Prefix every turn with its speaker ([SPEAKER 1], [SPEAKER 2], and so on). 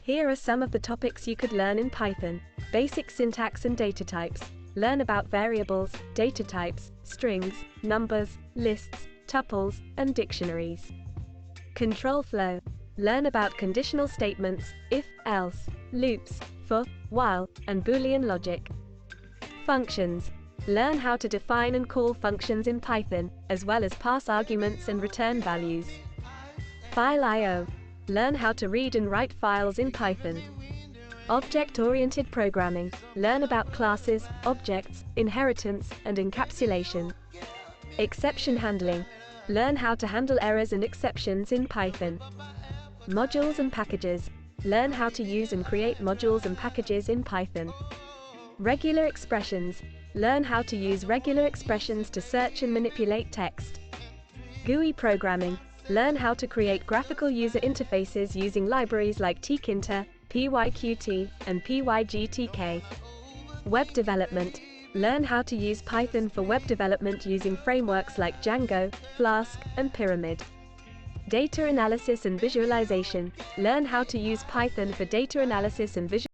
[SPEAKER 1] Here are some of the topics you could learn in Python. Basic syntax and data types. Learn about variables, data types, strings, numbers, lists, tuples, and dictionaries. Control flow. Learn about conditional statements, if, else, loops, for, while, and Boolean logic. Functions. Learn how to define and call functions in Python, as well as pass arguments and return values. File I/O. Learn how to read and write files in Python. Object-oriented programming. Learn about classes, objects, inheritance, and encapsulation. Exception handling. Learn how to handle errors and exceptions in Python. Modules and packages. Learn how to use and create modules and packages in Python. Regular expressions. Learn how to use regular expressions to search and manipulate text. GUI programming. Learn how to create graphical user interfaces using libraries like tkinter, pyqt, and pygtk. Web development. Learn how to use Python for web development using frameworks like Django, Flask, and Pyramid. Data analysis and visualization. Learn how to use Python for data analysis and visualization.